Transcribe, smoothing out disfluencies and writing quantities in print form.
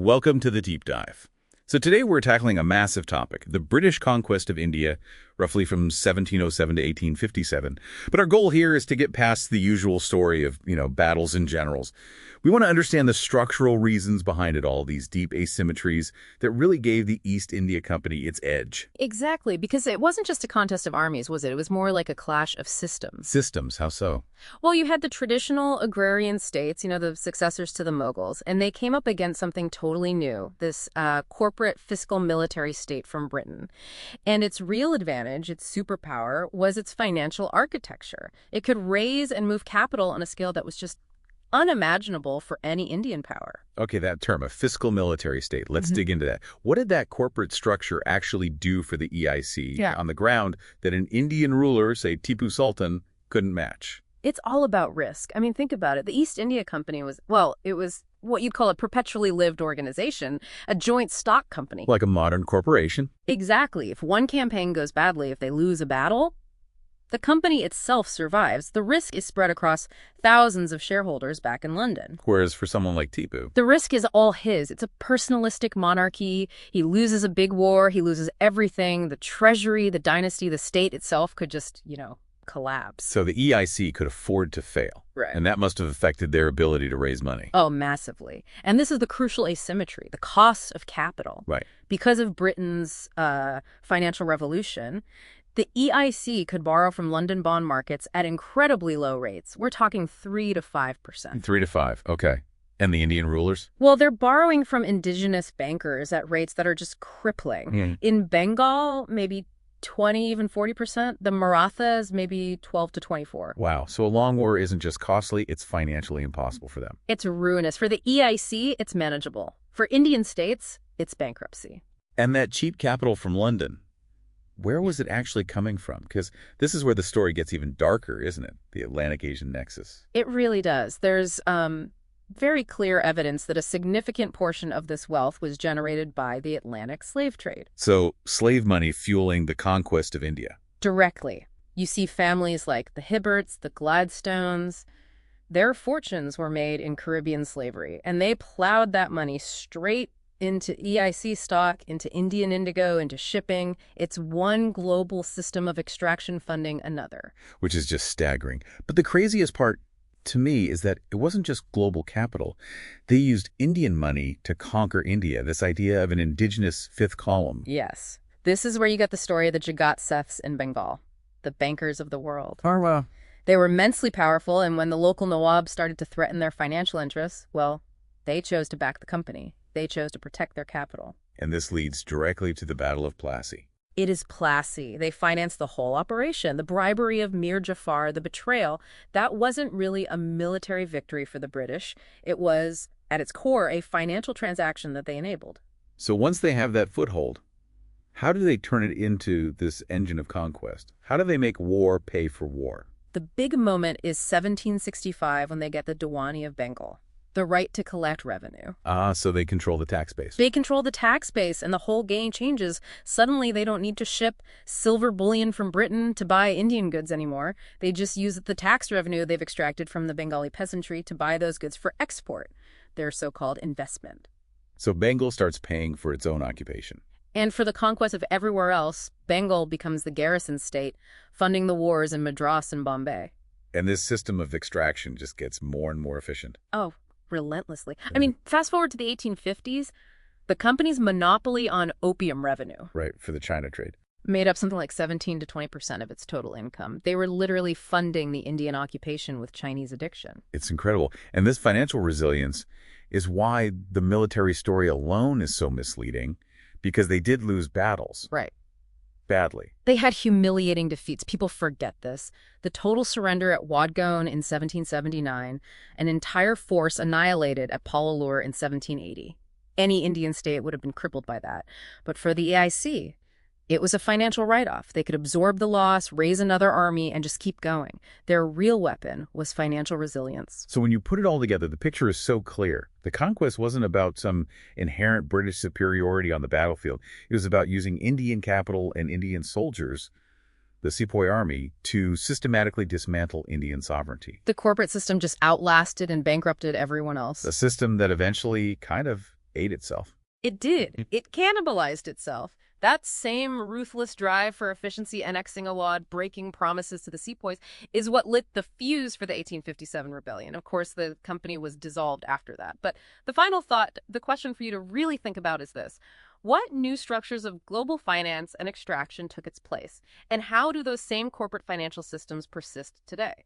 Welcome to the Deep Dive. So today we're tackling a massive topic, the British conquest of India, roughly from 1707 to 1857. But our goal here is to get past the usual story of, battles and generals. We want to understand the structural reasons behind it all, these deep asymmetries that really gave the East India Company its edge. Exactly, because it wasn't just a contest of armies, was it? It was more like a clash of systems. Systems, how so? Well, you had the traditional agrarian states, the successors to the Mughals, and they came up against something totally new, this corporate fiscal military state from Britain. And its real advantage, its superpower, was its financial architecture. It could raise and move capital on a scale that was just unimaginable for any Indian power. Okay, that term, a fiscal military state. Let's dig into that. What did that corporate structure actually do for the EIC on the ground that an Indian ruler, say Tipu Sultan, couldn't match? It's all about risk. I mean, think about it. The East India Company was what you'd call a perpetually lived organization, a joint stock company. Like a modern corporation. Exactly. If one campaign goes badly, if they lose a battle, the company itself survives. The risk is spread across thousands of shareholders back in London. Whereas for someone like Tipu, the risk is all his. It's a personalistic monarchy. He loses a big war. He loses everything. The treasury, the dynasty, the state itself could just, collapse. So the EIC could afford to fail. Right. And that must have affected their ability to raise money. Oh, massively. And this is the crucial asymmetry, the cost of capital. Right. Because of Britain's financial revolution, the EIC could borrow from London bond markets at incredibly low rates. We're talking 3 to 5%. 3 to 5, okay. And the Indian rulers? Well, they're borrowing from indigenous bankers at rates that are just crippling. In Bengal, maybe 20, even 40%. The Marathas, maybe 12 to 24. Wow. So a long war isn't just costly, it's financially impossible for them. It's ruinous. For the EIC, it's manageable. For Indian states, it's bankruptcy. And that cheap capital from London, where was it actually coming from? Because this is where the story gets even darker, isn't it? The Atlantic Nexus. It really does. There's very clear evidence that a significant portion of this wealth was generated by the Atlantic slave trade. So slave money fueling the conquest of India. Directly. You see families like the Hibberts, the Gladstones. Their fortunes were made in Caribbean slavery, and they plowed that money straight into EIC stock, into Indian indigo, into shipping. It's one global system of extraction funding another. Which is just staggering. But the craziest part to me is that it wasn't just global capital. They used Indian money to conquer India, this idea of an indigenous fifth column. Yes. This is where you get the story of the Jagat Seths in Bengal, the bankers of the world. Oh, wow. They were immensely powerful, and when the local Nawab started to threaten their financial interests, well, they chose to back the company. They chose to protect their capital. And this leads directly to the Battle of Plassey. It is Plassey. They financed the whole operation. The bribery of Mir Jafar, the betrayal, that wasn't really a military victory for the British. It was, at its core, a financial transaction that they enabled. So once they have that foothold, how do they turn it into this engine of conquest? How do they make war pay for war? The big moment is 1765 when they get the Diwani of Bengal. The right to collect revenue. So they control the tax base. They control the tax base, and the whole game changes. Suddenly, they don't need to ship silver bullion from Britain to buy Indian goods anymore. They just use the tax revenue they've extracted from the Bengali peasantry to buy those goods for export, their so-called investment. So Bengal starts paying for its own occupation. And for the conquest of everywhere else, Bengal becomes the garrison state, funding the wars in Madras and Bombay. And this system of extraction just gets more and more efficient. Oh, relentlessly. I mean, fast forward to the 1850s, the company's monopoly on opium revenue. Right, for the China trade. Made up something like 17 to 20% of its total income. They were literally funding the Indian occupation with Chinese addiction. It's incredible. And this financial resilience is why the military story alone is so misleading, because they did lose battles. Right. Badly. They had humiliating defeats. People forget this. The total surrender at Wadgaon in 1779, an entire force annihilated at Pallalur in 1780. Any Indian state would have been crippled by that. But for the EIC, it was a financial write-off. They could absorb the loss, raise another army, and just keep going. Their real weapon was financial resilience. So when you put it all together, the picture is so clear. The conquest wasn't about some inherent British superiority on the battlefield. It was about using Indian capital and Indian soldiers, the Sepoy army, to systematically dismantle Indian sovereignty. The corporate system just outlasted and bankrupted everyone else. A system that eventually kind of ate itself. It did. It cannibalized itself. That same ruthless drive for efficiency, annexing Awad, breaking promises to the sepoys, is what lit the fuse for the 1857 rebellion. Of course, the company was dissolved after that. But the final thought, the question for you to really think about is this. What new structures of global finance and extraction took its place? And how do those same corporate financial systems persist today?